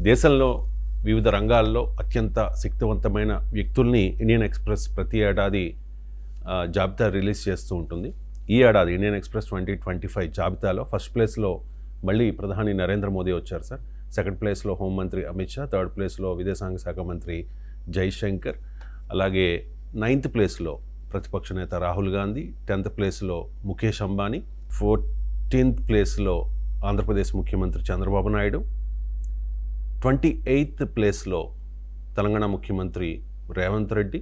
దేశంలో వివిధ రంగాల్లో అత్యంత శక్తివంతమైన వ్యక్తుల్ని ఇండియన్ ఎక్స్‌ప్రెస్ ప్రతి ఏడాది జాబితా రిలీజ్ చేస్తూ ఉంటుంది. ఈ ఏడాది ఇండియన్ ఎక్స్‌ప్రెస్ 2025 జాబితాలో ఫస్ట్ ప్లేస్లో మళ్ళీ ప్రధాని నరేంద్ర మోదీ వచ్చారు సార్. సెకండ్ ప్లేస్లో హోంమంత్రి అమిత్ షా, థర్డ్ ప్లేస్లో విదేశాంగ శాఖ మంత్రి జైశంకర్, అలాగే 9th ప్లేస్లో ప్రతిపక్ష నేత రాహుల్ గాంధీ, 10th ప్లేస్లో ముఖేష్ అంబానీ, 14th ప్లేస్లో ఆంధ్రప్రదేశ్ ముఖ్యమంత్రి చంద్రబాబు నాయుడు, 28th ప్లేస్లో తెలంగాణ ముఖ్యమంత్రి రేవంత్ రెడ్డి,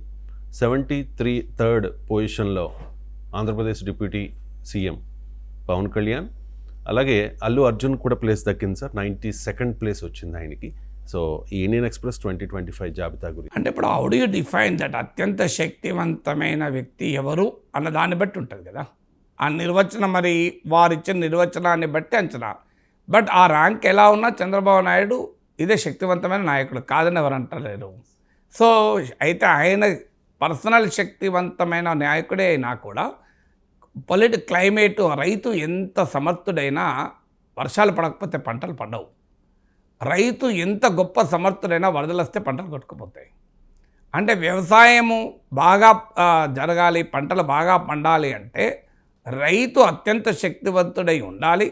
73rd పొజిషన్లో ఆంధ్రప్రదేశ్ డిప్యూటీ సీఎం పవన్ కళ్యాణ్, అలాగే అల్లు అర్జున్ కూడా ప్లేస్ దక్కింది సార్. 92nd ప్లేస్ వచ్చింది ఆయనకి. సో ఈ ఇండియన్ ఎక్స్‌ప్రెస్ 2025 జాబితా గురించి అంటే ఇప్పుడు how do you define that అత్యంత శక్తివంతమైన వ్యక్తి ఎవరు అన్న దాన్ని బట్టి ఉంటుంది కదా. ఆ నిర్వచనం మరి వారిచ్చిన నిర్వచనాన్ని బట్టి అంచనా. బట్ ఆ ర్యాంక్ ఎలా ఉన్నా చంద్రబాబు నాయుడు ఇదే శక్తివంతమైన నాయకుడు కాదని ఎవరు అంటలేరు. సో అయితే ఆయన పర్సనల్ శక్తివంతమైన నాయకుడే అయినా కూడా క్లైమేటు రైతు ఎంత సమర్థుడైనా వర్షాలు పడకపోతే పంటలు పండవు. రైతు ఎంత గొప్ప సమర్థుడైనా వరదలు వస్తే పంటలు కొట్టుకుపోతాయి. అంటే వ్యవసాయము బాగా జరగాలి, పంటలు బాగా పండాలి అంటే రైతు అత్యంత శక్తివంతుడై ఉండాలి.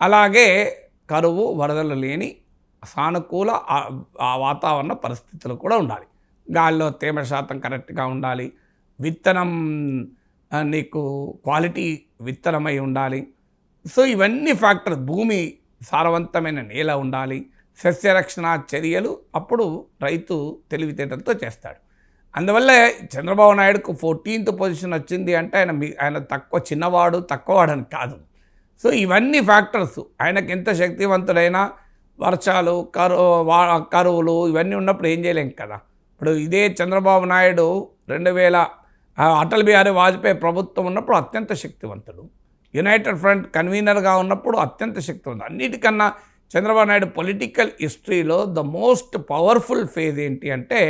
అలాగే కరువు వరదలు లేని సానుకూల వాతావరణ పరిస్థితులు కూడా ఉండాలి. గాలిలో తేమ శాతం కరెక్ట్గా ఉండాలి. విత్తనం నీకు క్వాలిటీ విత్తనమై ఉండాలి. సో ఇవన్నీ ఫ్యాక్టర్స్, భూమి సారవంతమైన నేల ఉండాలి, సస్యరక్షణ చర్యలు అప్పుడు రైతు తెలివితేటలతో చేస్తాడు. అందువల్ల చంద్రబాబు నాయుడుకు 14th పొజిషన్ వచ్చింది అంటే ఆయన చిన్నవాడు తక్కువవాడని కాదు. సో ఇవన్నీ ఫ్యాక్టర్స్ ఆయనకి ఎంత శక్తివంతుడైనా వర్షాలు కరువులు ఇవన్నీ ఉన్నప్పుడు ఏం చేయలేం కదా. ఇప్పుడు ఇదే చంద్రబాబు నాయుడు 2000 అటల్ బిహారీ వాజ్పేయి ప్రభుత్వం ఉన్నప్పుడు అత్యంత శక్తివంతుడు, యునైటెడ్ ఫ్రంట్ కన్వీనర్గా ఉన్నప్పుడు అత్యంత శక్తివంతుడు. అన్నిటికన్నా చంద్రబాబు నాయుడు పొలిటికల్ హిస్టరీలో ద మోస్ట్ పవర్ఫుల్ ఫేజ్ ఏంటి అంటే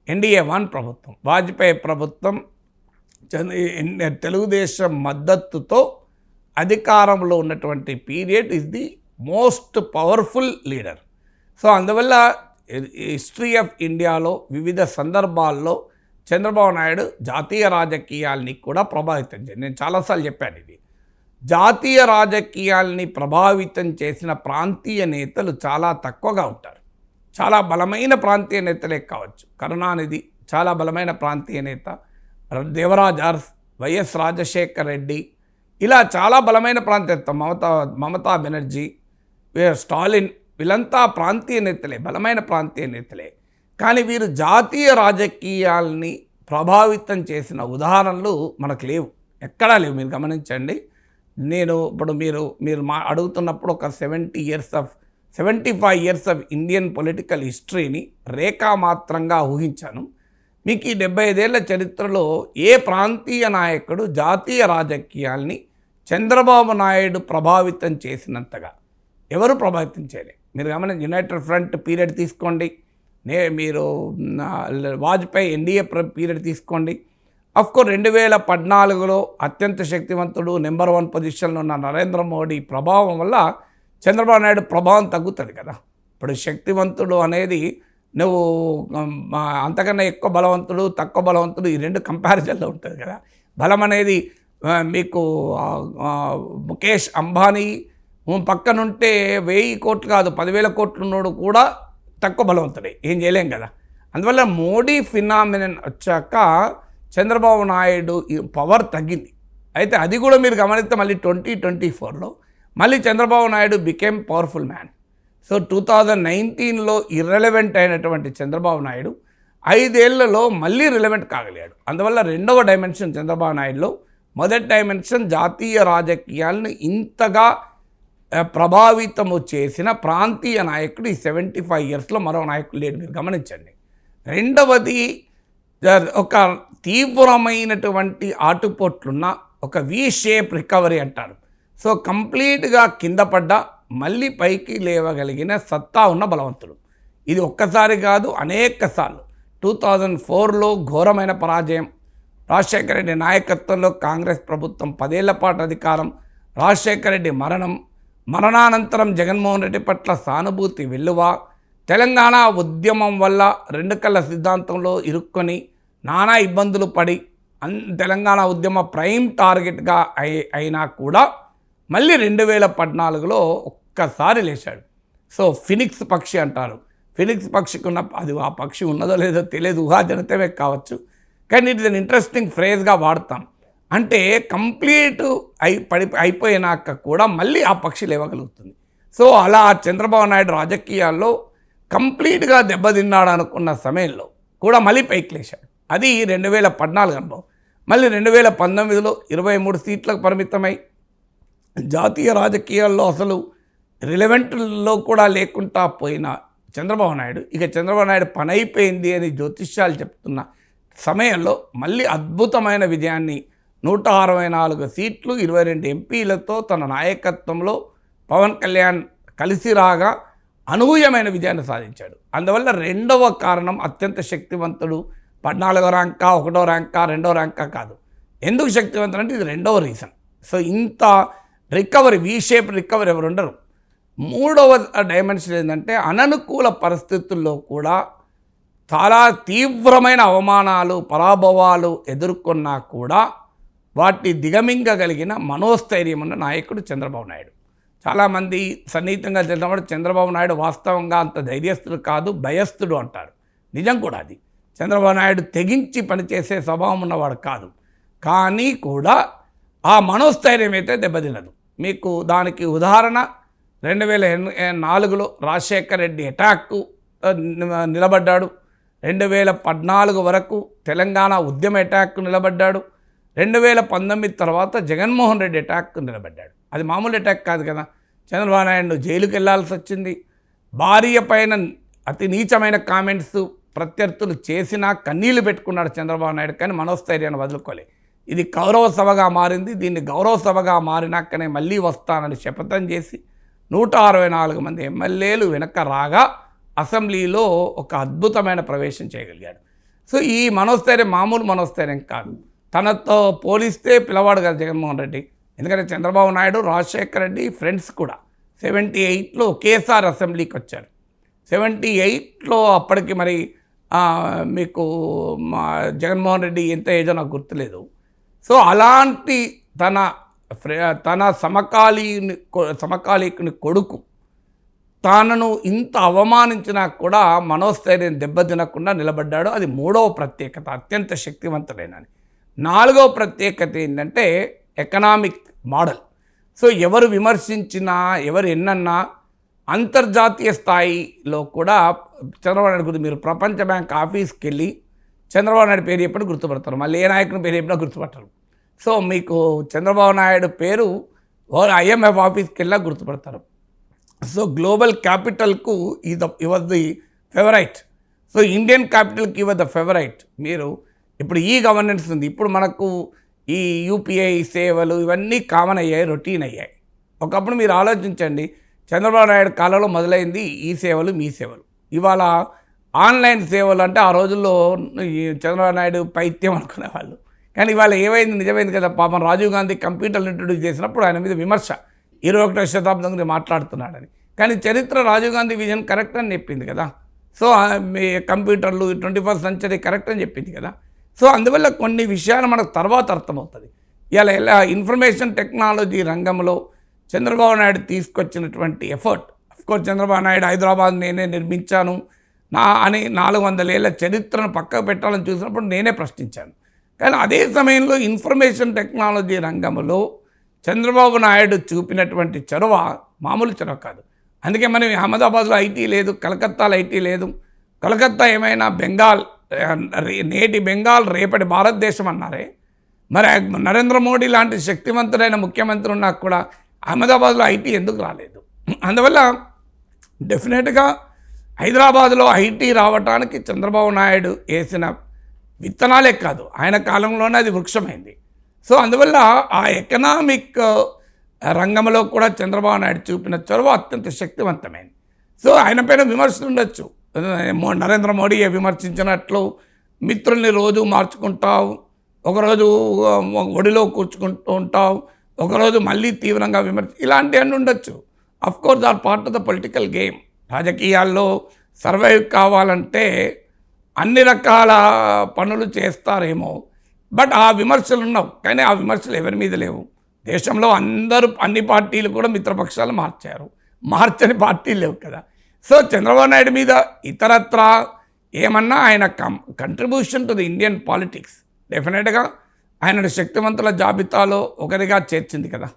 NDA 1 ప్రభుత్వం, వాజ్పేయి ప్రభుత్వం తెలుగుదేశం మద్దతుతో అధికారంలో ఉన్నటువంటి period is the most powerful leader. So అందువల్ల హిస్టరీ ఆఫ్ ఇండియాలో వివిధ సందర్భాల్లో చంద్రబాబు నాయుడు జాతీయ రాజకీయాల్ని కూడా ప్రభావితం చేయాలి. నేను చాలాసార్లు చెప్పాను ఇది. జాతీయ రాజకీయాల్ని ప్రభావితం చేసిన ప్రాంతీయ నేతలు చాలా తక్కువగా ఉంటారు. చాలా బలమైన ప్రాంతీయ నేతలే కావచ్చు. కరుణానిధి చాలా బలమైన ప్రాంతీయ నేత, దేవరాజ్ అర్స్, వైఎస్ రాజశేఖర్ రెడ్డి, ఇలా చాలా బలమైన ప్రాంతీయ నేత, మమతా బెనర్జీ, స్టాలిన్, వీళ్ళంతా ప్రాంతీయ నేతలే, బలమైన ప్రాంతీయ నేతలే. కానీ వీరు జాతీయ రాజకీయాల్ని ప్రభావితం చేసిన ఉదాహరణలు మనకు లేవు, ఎక్కడా లేవు. మీరు గమనించండి. నేను ఇప్పుడు మీరు అడుగుతున్నప్పుడు ఒక 75 ఇయర్స్ ఆఫ్ ఇండియన్ పొలిటికల్ హిస్టరీని రేఖామాత్రంగా ఊహించాను. మీకు ఈ 75 ఏళ్ల చరిత్రలో ఏ ప్రాంతీయ నాయకుడు జాతీయ రాజకీయాల్ని చంద్రబాబు నాయుడు ప్రభావితం చేసినంతగా ఎవరు ప్రభావితం చేయలేదు. మీరు గమనించి యునైటెడ్ ఫ్రంట్ పీరియడ్ తీసుకోండి, మీరు వాజ్పేయి NDA పీరియడ్ తీసుకోండి. అఫ్కోర్స్ 2014లో అత్యంత శక్తివంతుడు నెంబర్ 1 పొజిషన్లో ఉన్న నరేంద్ర మోడీ ప్రభావం వల్ల చంద్రబాబు నాయుడు ప్రభావం తగ్గుతుంది కదా. ఇప్పుడు శక్తివంతుడు అనేది నువ్వు అంతకన్నా ఎక్కువ బలవంతుడు తక్కువ బలవంతుడు ఈ రెండు కంపారిజన్లో ఉంటుంది కదా. బలం అనేది మీకు ముఖేష్ అంబానీ పక్కనుంటే 1000 కోట్లు కాదు 10,000 కోట్లు ఉన్నోడు కూడా తక్కువ బలవంతుడే, ఏం చేయలేం కదా. అందువల్ల మోడీ ఫినామినన్ వచ్చాక చంద్రబాబు నాయుడు పవర్ తగ్గింది. అయితే అది కూడా మీరు గమనిస్తే మళ్ళీ 2024లో మళ్ళీ Chandrababu Naidu became powerful man. So 2019లో ఇర్రెలవెంట్ అయినటువంటి చంద్రబాబు నాయుడు 5 ఏళ్లలో మళ్ళీ రిలవెంట్ కాగలిగాడు. అందువల్ల రెండవ డైమెన్షన్ చంద్రబాబు నాయుడులో, మొదటి డైమెన్షన్ జాతీయ రాజకీయాలను ఇంతగా ప్రభావితము చేసిన ప్రాంతీయ నాయకుడు ఈ 75 ఇయర్స్లో మరో నాయకుడు లేడు, మీరు గమనించండి. రెండవది ఒక తీవ్రమైనటువంటి ఆటుపోట్లున్న ఒక V-షేప్ రికవరీ అంటారు. సో కంప్లీట్గా కింద పడ్డ మళ్ళీ పైకి లేవగలిగిన సత్తా ఉన్న బలవంతుడు. ఇది ఒక్కసారి కాదు, అనేక సార్లు. 2004లో ఘోరమైన పరాజయం, రాజశేఖర రెడ్డి నాయకత్వంలో కాంగ్రెస్ ప్రభుత్వం 10 ఏళ్ల పాటు అధికారం, రాజశేఖర రెడ్డి మరణానంతరం జగన్మోహన్ రెడ్డి పట్ల సానుభూతి వెల్లువ, తెలంగాణ ఉద్యమం వల్ల రెండు కళ్ళ సిద్ధాంతంలో ఇరుక్కొని నానా ఇబ్బందులు పడి తెలంగాణ ఉద్యమ ప్రైమ్ టార్గెట్గా అయినా కూడా మళ్ళీ 2014లో ఒక్కసారి లేచాడు. సో ఫినిక్స్ పక్షి అంటారు. ఫినిక్స్ పక్షికి ఉన్న అది ఆ పక్షి ఉన్నదో లేదో తెలియదు, ఊహాజనితమే కావచ్చు, కానీ ఇట్ ఇస్ అన్ ఇంట్రెస్టింగ్ ఫ్రేజ్గా వాడతాం. అంటే కంప్లీట్ అయిపోయినాక కూడా మళ్ళీ ఆ పక్షి లేవగలుగుతుంది. సో అలా చంద్రబాబు నాయుడు రాజకీయాల్లో కంప్లీట్గా దెబ్బతిన్నాడు అనుకున్న సమయంలో కూడా మళ్ళీ పైకి లేచాడు. అది 2014 అనుభవం. మళ్ళీ 2019లో 23 సీట్లకు పరిమితమై జాతీయ రాజకీయాల్లో అసలు రిలవెంట్లో కూడా లేకుండా పోయిన చంద్రబాబు నాయుడు ఇక చంద్రబాబు నాయుడు పని అయిపోయింది అని జ్యోతిష్యాలు చెప్తున్న సమయంలో మళ్ళీ అద్భుతమైన విజయాన్ని 164 సీట్లు 22 ఎంపీలతో తన నాయకత్వంలో పవన్ కళ్యాణ్ కలిసి రాగా అనూహ్యమైన విజయాన్ని సాధించాడు. అందువల్ల రెండవ కారణం అత్యంత శక్తివంతుడు 14వ ర్యాంకా 1వ ర్యాంకా 2వ ర్యాంకా కాదు. ఎందుకు శక్తివంతుడు అంటే ఇది రెండవ రీజన్. సో ఇంత రికవరీ వీ షేప్ రికవరీ ఎవరు ఉండరు. మూడవ డైమెన్షన్ ఏంటంటే అననుకూల పరిస్థితుల్లో కూడా చాలా తీవ్రమైన అవమానాలు పరాభవాలు ఎదుర్కొన్నా కూడా వాటిని దిగమింగగలిగిన మనోస్థైర్యం ఉన్న నాయకుడు చంద్రబాబు నాయుడు. చాలామంది సన్నిహితంగా తెలిసినప్పుడు చంద్రబాబు నాయుడు వాస్తవంగా అంత ధైర్యస్తుడు కాదు, భయస్థుడు అంటారు. నిజం కూడా అది. చంద్రబాబు నాయుడు తెగించి పనిచేసే స్వభావం ఉన్నవాడు కాదు. కానీ కూడా ఆ మనోస్థైర్యం అయితే దెబ్బతినదు. మీకు దానికి ఉదాహరణ 2004లో రాజశేఖర్ రెడ్డి అటాక్కు నిలబడ్డాడు. 2014 వరకు తెలంగాణ ఉద్యమ అటాక్కు నిలబడ్డాడు. 2019 తర్వాత జగన్మోహన్ రెడ్డి అటాక్కు నిలబడ్డాడు. అది మామూలు అటాక్ కాదు కదా. చంద్రబాబు నాయుడు జైలుకి వెళ్ళాల్సి వచ్చింది. భార్య పైన అతి నీచమైన కామెంట్స్ ప్రత్యర్థులు చేసినా కన్నీళ్లు పెట్టుకున్నాడు చంద్రబాబు నాయుడు, కానీ మనోస్థైర్యాన్ని వదులుకోలే. ఇది గౌరవ సభగా మారింది. దీన్ని గౌరవ సభగా మారినాకనే మళ్ళీ వస్తానని శపథం చేసి 164 మంది ఎమ్మెల్యేలు వెనక రాగా అసెంబ్లీలో ఒక అద్భుతమైన ప్రవేశం చేయగలిగాడు. సో ఈ మనోస్థైర్యం మామూలు మనోస్థైర్యం కాదు. తనతో పోలిస్తే పిలవాడు కదా జగన్మోహన్ రెడ్డి. ఎందుకంటే చంద్రబాబు నాయుడు రాజశేఖర్ రెడ్డి ఫ్రెండ్స్ కూడా 78లో ఒకేసారి అసెంబ్లీకి వచ్చారు. 78లో అప్పటికి మరి మీకు జగన్మోహన్ రెడ్డి ఎంత ఏజో నాకు గుర్తులేదు. సో అలాంటి తన సమకాలీకుని కొడుకు తానను ఇంత అవమానించినా కూడా మనోస్థైర్యం దెబ్బతినకుండా నిలబడ్డాడు. అది మూడవ ప్రత్యేకత, అత్యంత శక్తివంతుడైనది. నాలుగవ ప్రత్యేకత ఏంటంటే ఎకనామిక్ మోడల్. సో ఎవరు విమర్శించినా ఎవరు ఎన్నన్నా అంతర్జాతీయ స్థాయిలో కూడా చంద్రబాబు నాయుడు గురించి మీరు ప్రపంచ బ్యాంక్ ఆఫీస్కి వెళ్ళి చంద్రబాబు నాయుడు పేరు ఎప్పుడు గుర్తుపడతారు, మళ్ళీ ఏ నాయకుని పేరు ఎప్పుడో గుర్తుపడతారు. సో మీకు చంద్రబాబు నాయుడు పేరు IMF ఆఫీస్కి వెళ్ళా గుర్తుపడతారు. సో గ్లోబల్ క్యాపిటల్కు ఈ was the favourite. So Indian క్యాపిటల్కి ఈ వాజ్ ద ఫేవరైట్. మీరు ఇప్పుడు ఈ గవర్నెన్స్ ఉంది. ఇప్పుడు మనకు ఈ UPI సేవలు ఇవన్నీ కామన్ అయ్యాయి, రొటీన్ అయ్యాయి. ఒకప్పుడు మీరు ఆలోచించండి, చంద్రబాబు నాయుడు కాలంలో మొదలైంది ఈ సేవలు మీ సేవలు. ఇవాళ ఆన్లైన్ సేవలు అంటే ఆ రోజుల్లో చంద్రబాబు నాయుడు పైత్యం అనుకునేవాళ్ళు. కానీ ఇవాళ ఏమైంది, నిజమైంది కదా. పాపం రాజీవ్ గాంధీ కంప్యూటర్లు ఇంట్రొడ్యూస్ చేసినప్పుడు ఆయన మీద విమర్శ 21వ శతాబ్దం గురించి మాట్లాడుతున్నాడని. కానీ చరిత్ర రాజీవ్ గాంధీ విజన్ కరెక్ట్ అని చెప్పింది కదా. సో మీ కంప్యూటర్లు 21st సెంచరీ కరెక్ట్ అని చెప్పింది కదా. సో అందువల్ల కొన్ని విషయాలు మనకు తర్వాత అర్థమవుతుంది. ఇలా ఇన్ఫర్మేషన్ టెక్నాలజీ రంగంలో చంద్రబాబు నాయుడు తీసుకొచ్చినటువంటి ఎఫర్ట్. అఫ్కోర్స్ చంద్రబాబు నాయుడు హైదరాబాద్ నేనే నిర్మించాను అని 400 ఏళ్ల చరిత్రను పక్కకు పెట్టాలని చూసినప్పుడు నేనే ప్రశ్నించాను. కానీ అదే సమయంలో ఇన్ఫర్మేషన్ టెక్నాలజీ రంగంలో చంద్రబాబు నాయుడు చూపినటువంటి చొరవ మామూలు చొరవ కాదు. అందుకే మనం అహ్మదాబాద్లో ఐటీ లేదు, కలకత్తాలో ఐటీ లేదు. కలకత్తా ఏమైనా బెంగాల్, నేటి బెంగాల్ రేపటి భారతదేశం అన్నారే. మరి నరేంద్ర మోడీ లాంటి శక్తివంతుడైన ముఖ్యమంత్రి ఉన్నా కూడా అహ్మదాబాద్లో ఐటీ ఎందుకు రాలేదు? అందువల్ల డెఫినెట్గా హైదరాబాద్లో ఐటీ రావడానికి చంద్రబాబు నాయుడు వేసిన విత్తనాలే కాదు, ఆయన కాలంలోనే అది వృక్షమైంది. సో అందువల్ల ఆ ఎకనామిక్ రంగంలో కూడా చంద్రబాబు నాయుడు చూపిన చొరవ అత్యంత శక్తివంతమైంది. సో ఆయన పైన విమర్శలు ఉండొచ్చు. నరేంద్ర మోడీ విమర్శించినట్లు మిత్రుల్ని రోజు మార్చుకుంటావు, ఒకరోజు ఒడిలో కూర్చుకుంటూ ఉంటావు, ఒకరోజు మళ్ళీ తీవ్రంగా ఇలాంటివన్నీ ఉండొచ్చు. Of course are part of the political game. రాజకీయాల్లో సర్వైవ్ కావాలంటే అన్ని రకాల పనులు చేస్తారేమో, బట్ ఆ విమర్శలు ఉన్నావు. కానీ ఆ విమర్శలు ఎవరి మీద లేవు. దేశంలో అన్ని పార్టీలు కూడా మిత్రపక్షాలు మార్చారు, మార్చని పార్టీలు లేవు కదా. సో చంద్రబాబు నాయుడు మీద ఇతరత్రా ఏమన్నా ఆయన contribution to the Indian politics డెఫినెట్గా ఆయన శక్తివంతుల జాబితాలో ఒకరిగా చేర్చింది కదా.